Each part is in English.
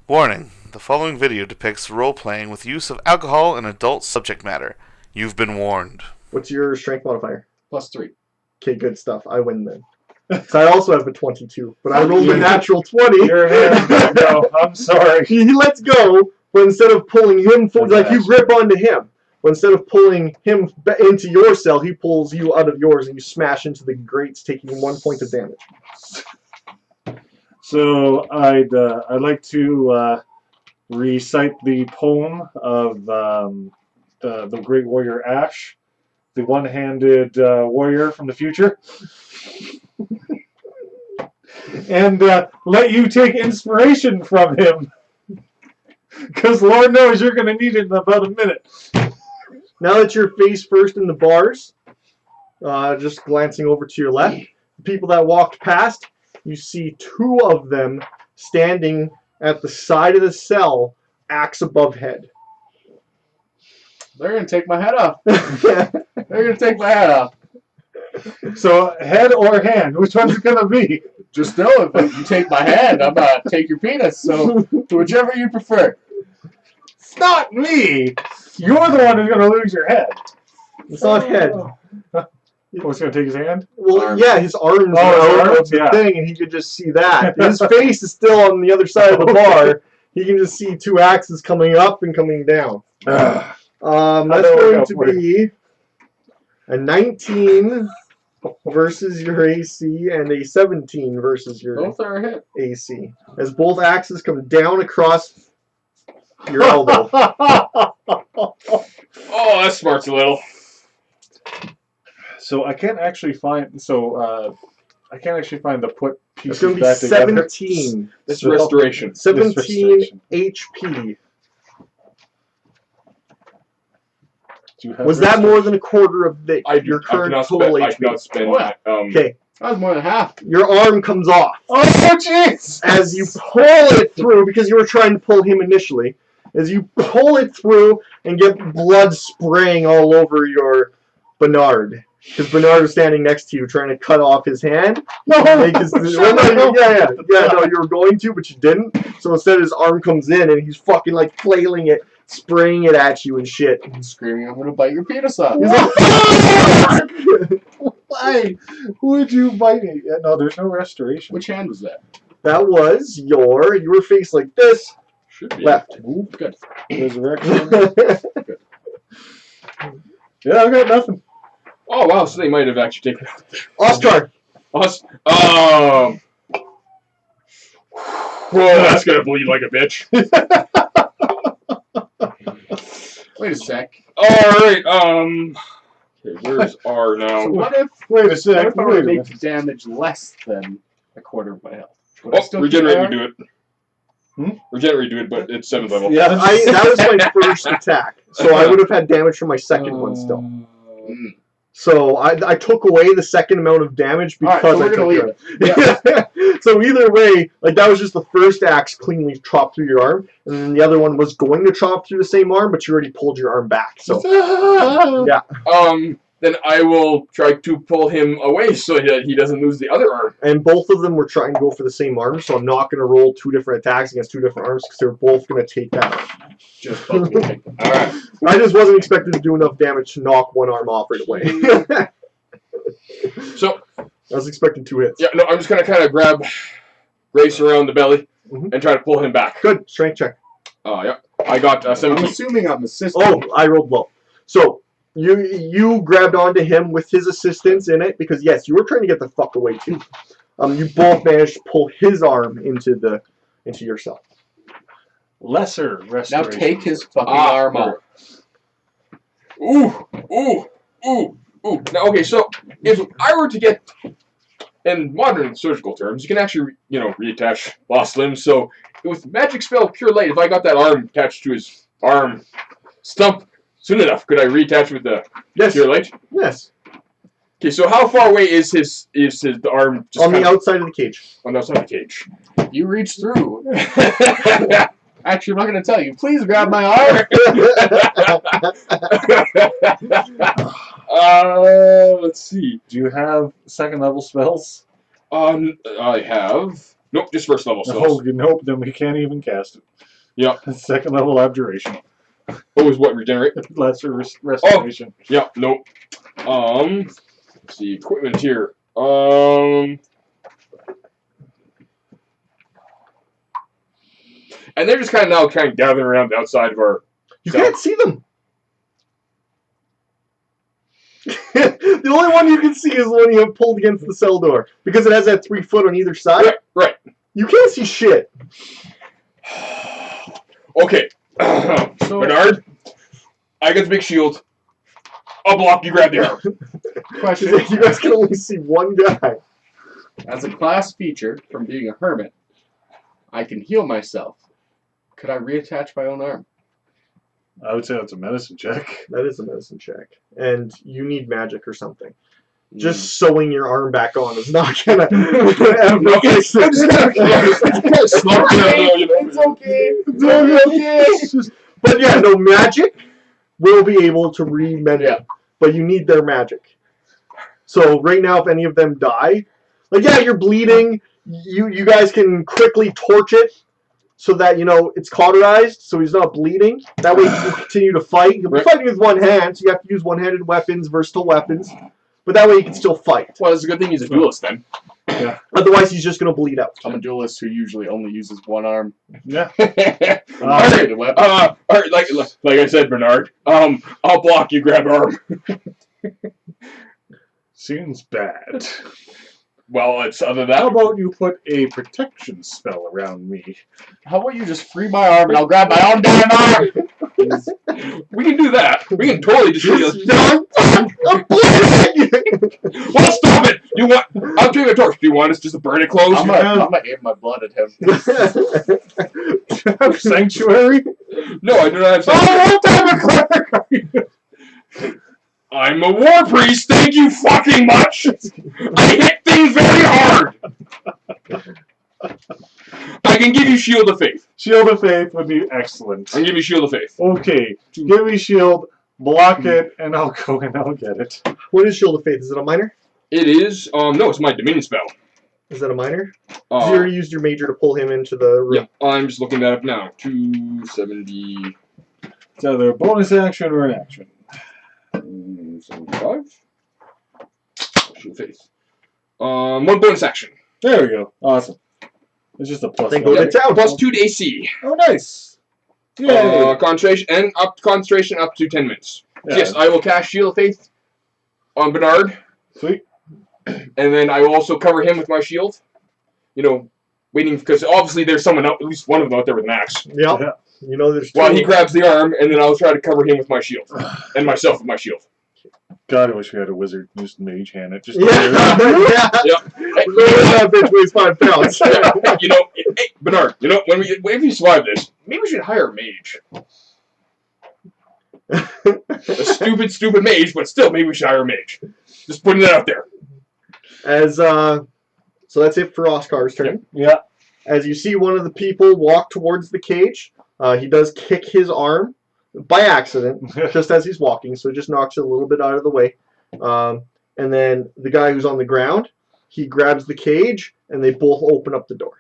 Warning: the following video depicts role-playing with use of alcohol and adult subject matter. You've been warned. What's your strength modifier? +3. Okay, good stuff. I win then. So I also have a 22, but I rolled a natural 20. Your hand let go. I'm sorry. He lets go, but instead of pulling him forward, like you grip onto him, but instead of pulling him into your cell, he pulls you out of yours and you smash into the grates, taking 1 point of damage. So I'd like to recite the poem of the great warrior Ash, the one-handed warrior from the future, and let you take inspiration from him, because Lord knows you're going to need it in about a minute. Now that you're face first in the bars, just glancing over to your left, the people that walked past, you see two of them standing at the side of the cell, axe above head. They're going to take my head off. They're going to take my head off. So head or hand, which one's it going to be? Just know if you take my hand, I'm going to take your penis. So whichever you prefer. It's not me. You're the one who's going to lose your head. It's not head. Oh, he's going to take his hand? Well, yeah, his arms Oh, his out arms, of the yeah. thing, and he could just see that. His face is still on the other side of the bar. He can just see two axes coming up and coming down. That's going to be a 19 versus your AC and a 17 versus your Both are a hit. AC. As both axes come down across your elbow. Oh, that smarts a little. So I can't actually find. So I can't actually find the put It's pieces going to be back together. 17. This restoration. 17 HP. Do you have Was that more than a quarter of your current total HP? I cannot spend. Okay. That was more than half. Your arm comes off. Oh, jeez! As you pull it through, because you were trying to pull him initially, as you pull it through and get blood spraying all over your Bernard. Because Bernard was standing next to you trying to cut off his hand. No! No, you were going to, but you didn't. So instead his arm comes in and he's fucking like flailing it, spraying it at you and shit. I'm screaming, I'm going to bite your penis off. He's like, Why would you bite me? Yeah, no, there's no restoration. Which hand was that? that was you were faced like this, Should be. left. Ooh, good. Resurrection. Yeah, I got nothing. Oh, wow, so they might have actually taken Oscar. us. Whoa, that's going to bleed like a bitch. Wait a sec. Alright, okay, where's R now? So what if? Wait a sec. What if I were Wait to a make minute. damage less than a quarter of my health? Would I Oh, still regenerate, keep my redo it. Regenerate, do it, but it's 7th level. Yeah. That was my first attack, so I would have had damage from my second one still. So I took away the second amount of damage because so we're I took gonna leave it. So either way, like that was just the first axe cleanly chopped through your arm, and then the other one was going to chop through the same arm, but you already pulled your arm back. So yeah. Then I will try to pull him away so that he doesn't lose the other arm. And both of them were trying to go for the same arm, so I'm not going to roll two different attacks against two different arms because they're both going to take that arm. Just both will take them. Alright. I just wasn't expecting to do enough damage to knock one arm off right away. So, I was expecting 2 hits. yeah, no, I'm just going to kind of grab Grace around the belly and try to pull him back. Good. Strength check. Yeah. I got 17. I'm assuming I'm assisting. Oh, I rolled low. So, you grabbed onto him with his assistance in it, because yes, you were trying to get the fuck away too. You both managed to pull his arm into yourself. Lesser Now restoration. take his fucking arm off. Ooh. Now, okay, so if I were to get, in modern surgical terms, you can actually, reattach lost limbs. So with magic spell Cure Light, if I got that arm attached to his arm stump soon enough, could I reattach with the Cure Light? Yes. Okay, so how far away is the arm? Just On the outside of the cage. On the outside of the cage. You reach through. Actually, I'm not going to tell you. Please grab my arm. Let's see. Do you have second level spells? I have Nope, just first level Oh, spells. nope, then we can't even cast it. Yeah. Second level abjuration. Oh, is what, regenerate? Lesser restoration. Yeah, nope. Let's see, equipment here. And they're just kind of gathering around the outside of our. You can't see them. The only one you can see is the one you have pulled against the cell door because it has that 3 foot on either side. Right. You can't see shit. Okay. So, Bernard, I got the big shield. I'll block. You grab the arm. Question. You guys can only see one guy. As a class feature from being a hermit, I can heal myself. Could I reattach my own arm? I would say that's a medicine check. That is a medicine check. And you need magic or something. Just sewing your arm back on is not gonna. It's okay. But yeah, no, magic will be able to remend it. But you need their magic. So right now, if any of them die, like yeah, you're bleeding. You guys can quickly torch it so that it's cauterized, so he's not bleeding. That way you can continue to fight. You'll be fighting with one hand, so you have to use one-handed weapons, versatile weapons. But that way you can still fight. Well, it's a good thing he's a duelist then. Yeah. Otherwise, he's just gonna bleed out. I'm a duelist who usually only uses one arm. Yeah. Alright, like I said, Bernard. I'll block. You grab arm. Seems bad. Well, it's other than that. How about you put a protection spell around me? How about you just free my arm and I'll grab my own damn arm? We can do that. We can totally just. Well, stop it! I'll take a torch. Do you want us just to burn it close? I'm gonna aim my blood at him. Have sanctuary? No, I do not have sanctuary. I'm a war priest. Thank you fucking much. I hit things very hard. I can give you Shield of Faith. Shield of Faith would be excellent. I can give you Shield of Faith. Okay, give me shield, block it, and I'll go and I'll get it. What is Shield of Faith? Is it a minor? It is. No, it's my Dominion spell. Is that a minor? You already used your major to pull him into the room. Yeah, I'm just looking that up now. 270. It's either a bonus action or an action. 75. Shield of Faith. One bonus action. There we go. Awesome. It's just a plus Then one. go to town. Plus 2 to AC. Oh, nice. Yay. Concentration up to 10 minutes. Yeah. Yes, I will cast Shield of Faith on Bernard. Sweet. And then I will also cover him with my shield. Waiting, because obviously there's someone out, at least one of them out there with an axe. Yep. Yeah. There's two. While he grabs the arm, and then I'll try to cover him with my shield. And myself with my shield. God, I wish we had a wizard who just mage hand it. Just Yeah. That bitch weighs 5 pounds. Hey, Bernard, when we survive this, maybe we should hire a mage. A stupid mage, but still, maybe we should hire a mage. Just putting that out there. So that's it for Oscar's turn. Yeah. As you see one of the people walk towards the cage, he does kick his arm by accident, just as he's walking, so it just knocks it a little bit out of the way. And then the guy who's on the ground, he grabs the cage, and they both open up the door.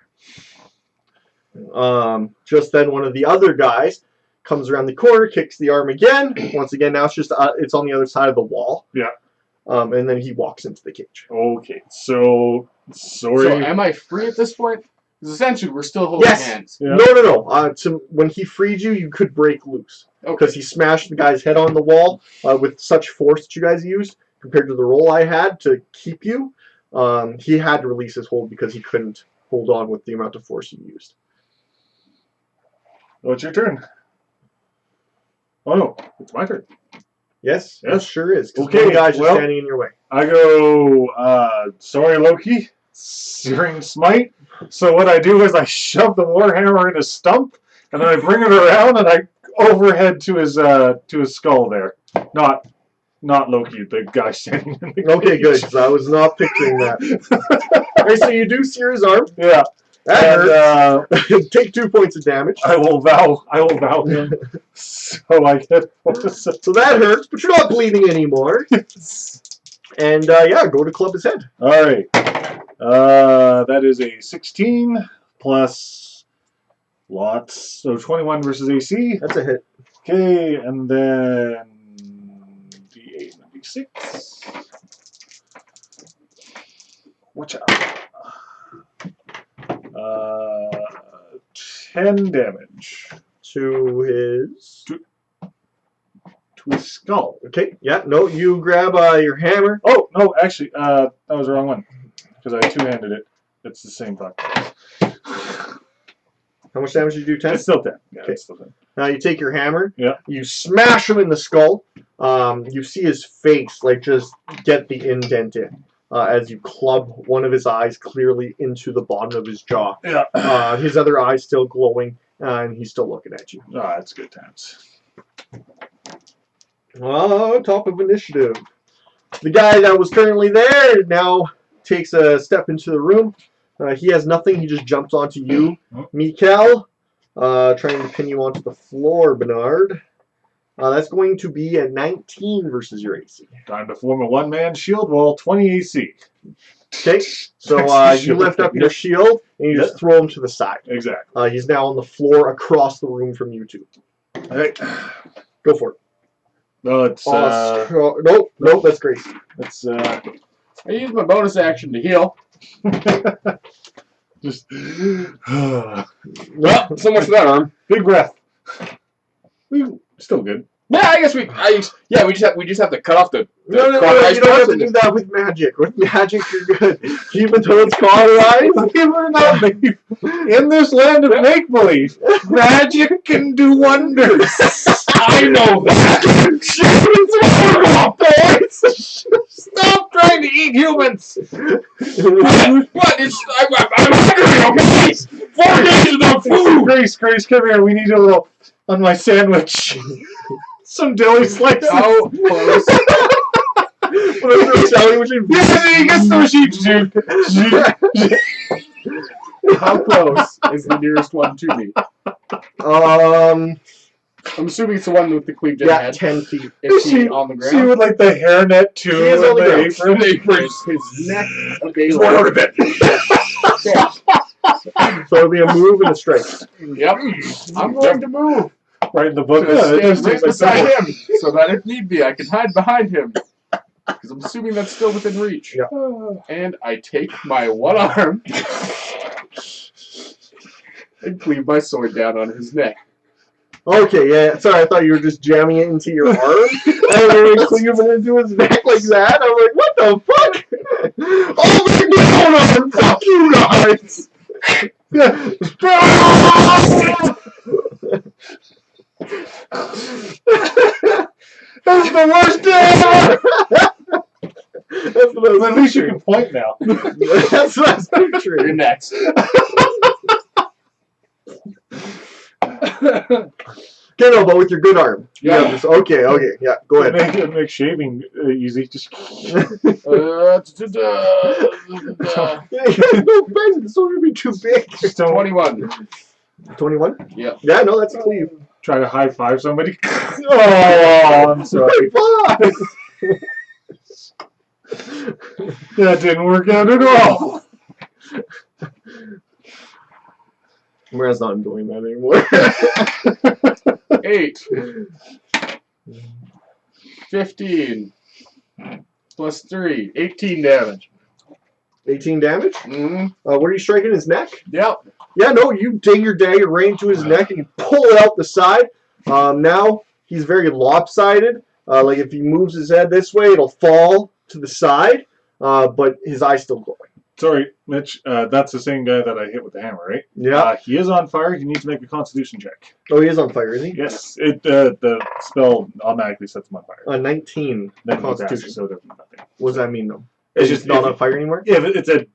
Just then, one of the other guys comes around the corner, kicks the arm again. Once again, now it's just it's on the other side of the wall. Yeah. And then he walks into the cage. Okay, so sorry. So am I free at this point? Because essentially we're still holding hands. Yeah. No. When he freed you, you could break loose. Because he smashed the guy's head on the wall with such force that you guys used compared to the roll I had to keep you. He had to release his hold because he couldn't hold on with the amount of force you used. Oh, it's your turn. Oh no, it's my turn. Yes, it sure is. Okay, one guy's just well, standing in your way. I go, sorry Loki, Searing Smite. So what I do is I shove the Warhammer in his stump, and then I bring it around and I overhead to his skull there. Not Loki, the guy standing in the Okay, good, because I was not picturing that. Okay, so you do sear his arm. Yeah. That hurts. Take 2 points of damage. I will vow him. So I get So that hurts, but you're not bleeding anymore. And yeah, go to club his head. Alright. That is a 16 plus lots, so 21 versus AC. That's a hit. Okay, and then D8 and D6. Watch out. 10 damage To his... to his skull. Okay, yeah, no, you grab your hammer. Oh, no, actually, that was the wrong one. Because I two-handed it. It's the same fuck. How much damage did you do? 10? It's still 10. Yeah, Okay. it's still 10. Now you take your hammer. Yeah. You smash him in the skull. You see his face, like, just get the indent in. As you club one of his eyes clearly into the bottom of his jaw. Yeah. His other eye's still glowing, and he's still looking at you. Ah, that's good times. Top of initiative. The guy that was currently there now takes a step into the room. He has nothing. He just jumps onto you, Mikael, trying to pin you onto the floor, Bernard. That's going to be a 19 versus your AC. Time to form a one-man shield wall, 20 AC. Okay, so you lift up your shield and you just throw him to the side. Exactly. He's now on the floor across the room from you two. Alright. Go for it. No, it's nope, that's great. it's I use my bonus action to heal. just Well, so much for that arm. big breath. Still good. Yeah, I guess we just have to cut off the No, you crocodile's don't have tongue to do that with magic. With magic, you're good. Keep until it's cauterized. Believe it or not, babe, in this land of make-believe, magic can do wonders. I know that. Stop trying to eat humans. What? I'm hungry. Okay, 4 days without food. Grace, come here. We need a little on my sandwich. Some deli slices. How close? Yeah, he gets the machine, dude. How close is the nearest one to me? I'm assuming it's the one with the cleaved in Yeah, head. 10 feet. Is he on the ground? See with like the hairnet too. He is on the ground. apron. Is his neck He's going out available? of bed. So it'll be a move and a strike. Yep. I'm going to move. Right in the book. To stand right beside him. him, so that if need be, I can hide behind him. Because I'm assuming that's still within reach. Yeah. And I take my one arm and cleave my sword down on his neck. Okay, yeah. Sorry, I thought you were just jamming it into your arm and then cleaving it into his neck like that. I'm like, what the fuck? Oh my god! Fuck you guys! That's the worst day ever. That's what I was At least you can point now. That's what I was You're picturing. next. Okay, no, but with your good arm. Yeah. Yeah. Okay, yeah. Go ahead. Make shaving easy. Just No offense, this one would be too big. don't 21. 21? Yeah. Yeah, no, that's a cleave. try to high five somebody. Oh, I'm sorry. Fuck! That didn't work out at all. Whereas not doing that anymore. 8. 15. Plus 3. 18 damage. 18 damage? Mm-hmm. What are you striking? His neck? Yep. Yeah, no, you dig your dagger right into his neck and you pull it out the side. Now he's very lopsided. Like if he moves his head this way, it'll fall to the side, but his eye's still glowing. Sorry, Mitch. That's the same guy that I hit with the hammer, right? Yeah. He is on fire. He needs to make a Constitution check. Oh, he is on fire, isn't he? Yes. The spell automatically sets him on fire. 19 Then he passes, Constitution. so it does nothing. What does that mean, though? It's It's just just not if- on fire anymore? Yeah, but it's a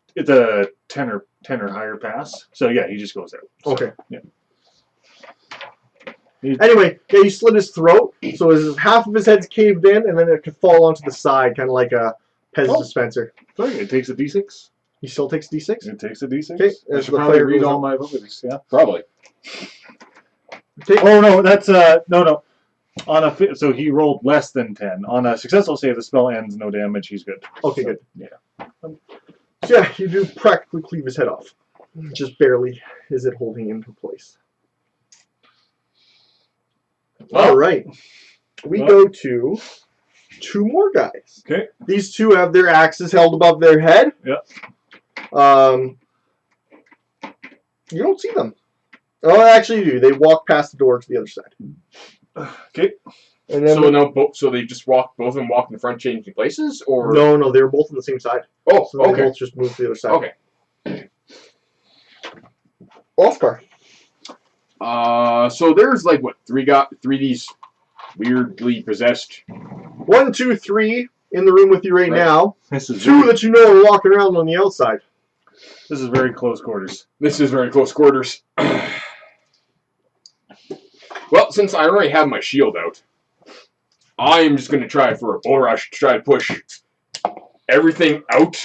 10 or higher pass. So yeah, he just goes out. So, Okay. Yeah. Anyway, yeah, you slit his throat, so half of his head's caved in, and then it could fall onto the side, kind of like a Pez Oh. dispenser. Sorry, it takes a d6. He still takes D6? It takes a d6. Okay, I as should the probably fire read goes all up. my abilities. Yeah. Probably. Okay. Oh no, that's no. On a so he rolled less than 10. On a successful save, the spell ends, no damage. He's good. Okay, So, good. Yeah. So yeah, you do practically cleave his head off. Just barely is it holding into place. Well, All right. We go to 2 more guys. Okay. These 2 have their axes held above their head. Yep. You don't see them. Oh, actually you do. They walk past the door to the other side. Okay. And then So no, so they just walk. Both of them walk in the front, changing places, or no, they were both on the same side. Oh, So they okay, both just moved to the other side. okay. Oscar. So there's like what 3 of these weirdly possessed. 1, 2, 3 in the room with you right now. This is 2 that you know are walking around on the outside. This is very close quarters. This is very close quarters. Well, since I already have my shield out, I'm just going to try for a bull rush to try to push everything out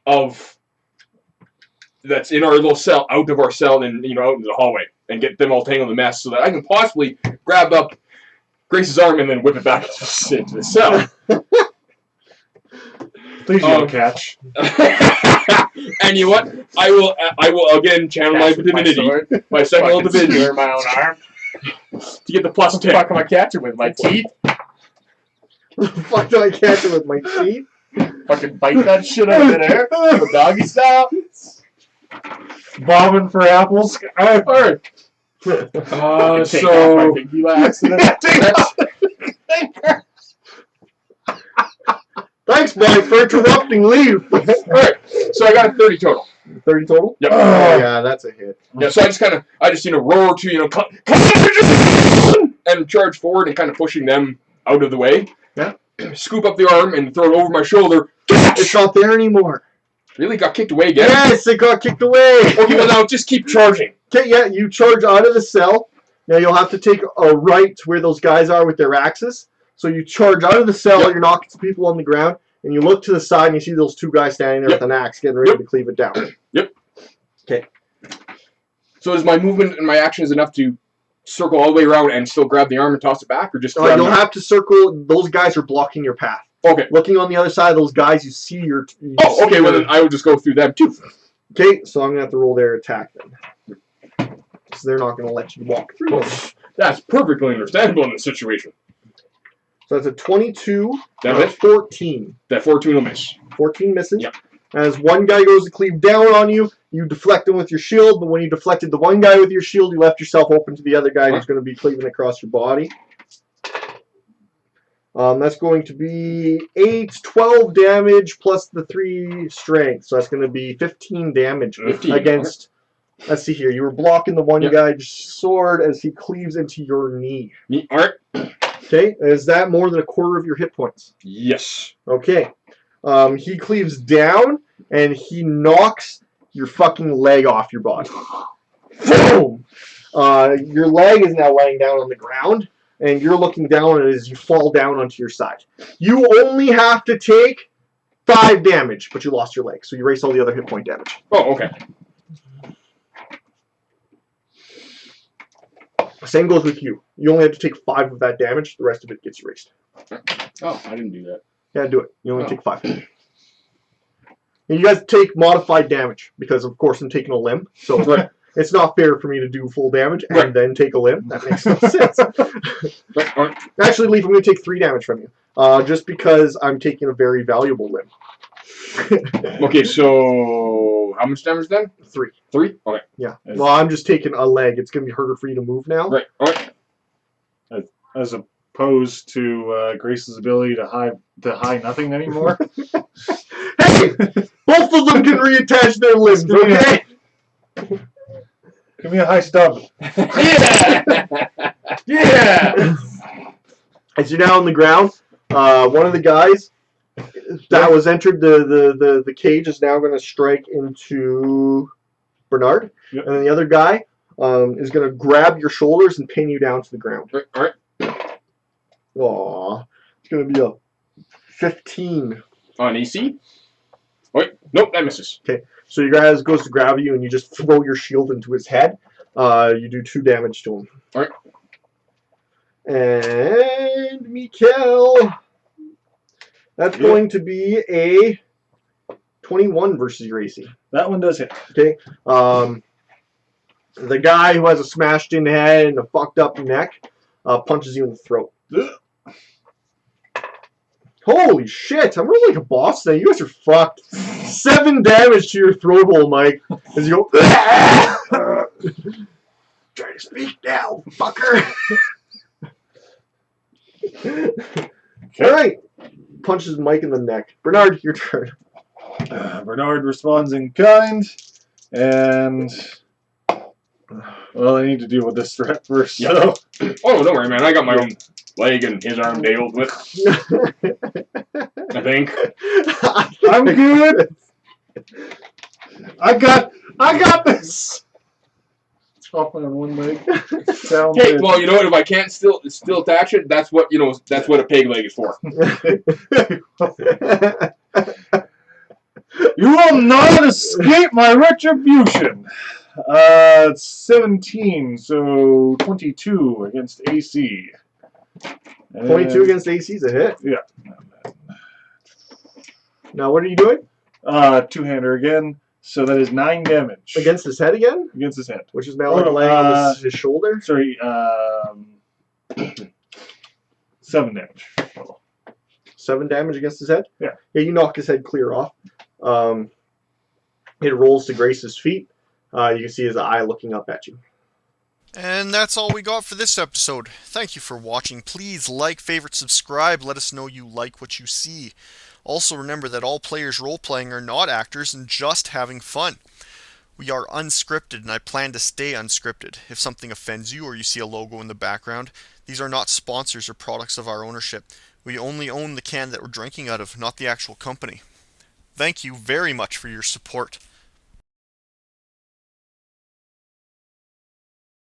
of that's in our little cell, out of our cell, and out into the hallway, and get them all tangled in the mess, so that I can possibly grab up Grace's arm and then whip it back into the cell. Please don't catch. And you know what? I will again channel my divinity, my second level divinity, my own arm. to get the plus What the 10. fuck am I catching with? My teeth? The fuck do I catch it with my teeth? Fucking bite that shit out of midair? Doggy style? Bobbing for apples. Alright. Take off So my pinky by accident. Thanks, Mike, for interrupting. Leave. alright. So I got a 30 total. 30 total? Yep. Oh, yeah, that's a hit. Yeah, so I just roar to, and charge forward and kind of pushing them out of the way. Yeah. Scoop up the arm and throw it over my shoulder. It's not there anymore. Really got kicked away again? Yes, it got kicked away. Okay, well now just keep charging. Okay, yeah, you charge out of the cell. Now you'll have to take a right to where those guys are with their axes. So you charge out of the cell, Yep. you're knocking some people on the ground, and you look to the side and you see those 2 guys standing there Yep. with an axe getting ready Yep. to cleave it down. Yep. Okay. So is my movement and my actions enough to circle all the way around and still grab the arm and toss it back, or just grab You'll the- have to circle. Those guys are blocking your path. Okay. Looking on the other side of those guys, you see your... Oh, okay, well then I will just go through them too. Okay, so I'm going to have to roll their attack then. So they're not going to let you walk through them. That's perfectly understandable in this situation. So that's a 22 That and a hit? 14. That 14 will miss. 14 misses. Yep. As one guy goes to cleave down on you, you deflect him with your shield, but when you deflected the one guy with your shield, you left yourself open to the other guy who's going to be cleaving across your body. That's going to be 8, 12 damage plus the 3 strength. So that's going to be 15 damage 15, against... Let's see here. You were blocking the one Yep. guy's sword as he cleaves into your knee. Alright. Okay, is that more than a quarter of your hit points? Yes. Okay. He cleaves down, and he knocks your fucking leg off your body. Boom! Your leg is now laying down on the ground, and you're looking down as you fall down onto your side. You only have to take 5 damage, but you lost your leg, so you erase all the other hit point damage. Oh, okay. Same goes with you. You only have to take 5 of that damage, the rest of it gets erased. Oh, I didn't do that. Yeah, do it. You only Oh. take 5. And you guys take modified damage, because of course I'm taking a limb, so Right. it's not fair for me to do full damage and Right. then take a limb. That makes no sense. Right, alright. Actually, Leaf, I'm going to take 3 damage from you, just because I'm taking a very valuable limb. Okay, so how much damage then? 3. 3? Okay. Yeah. Well, I'm just taking a leg. It's going to be harder for you to move now. Right, alright. As opposed to Grace's ability to hide nothing anymore. Hey! Both of them can reattach their limbs, okay? Give me a high stub. Yeah! Yeah! As you're now on the ground, one of the guys that was entered the cage is now going to strike into Bernard, Yep. and then the other guy is going to grab your shoulders and pin you down to the ground. Right, alright. Aww, it's going to be a 15. On AC? Wait, nope, that misses. So your guy goes to grab you, and you just throw your shield into his head. You do 2 damage to him. Alright. And Mikkel. That's Yeah. going to be a 21 versus your AC. That one does hit. Okay. The guy who has a smashed in head and a fucked up neck punches you in the throat. Holy shit! I'm really like a boss now. You guys are fucked. 7 damage to your throat hole, Mike. As you go. Try to speak now, fucker. All right. Punches Mike in the neck. Bernard, your turn. Bernard responds in kind, and well, I need to deal with this threat first. Yeah. So. Oh, don't worry, man. I got my own leg and his arm nailed with. I think. I'm good. I got this. Chop on one leg. Sounds Hey, good. well, you know what? If I can't still attach it, that's what That's what a peg leg is for. You will not escape my retribution. 17, so 22 against AC. 22 against AC is a hit. Yeah. Now, what are you doing? Two-hander again, so that is 9 damage. Against his head again? Against his head. Which is now like laying on his shoulder? Sorry, 7 damage. 7 damage against his head? Yeah. Yeah, you knock his head clear off. It rolls to Grace's feet. You can see his eye looking up at you. And that's all we got for this episode. Thank you for watching. Please like, favorite, subscribe. Let us know you like what you see. Also remember that all players role-playing are not actors and just having fun. We are unscripted, and I plan to stay unscripted. If something offends you or you see a logo in the background, these are not sponsors or products of our ownership. We only own the can that we're drinking out of, not the actual company. Thank you very much for your support.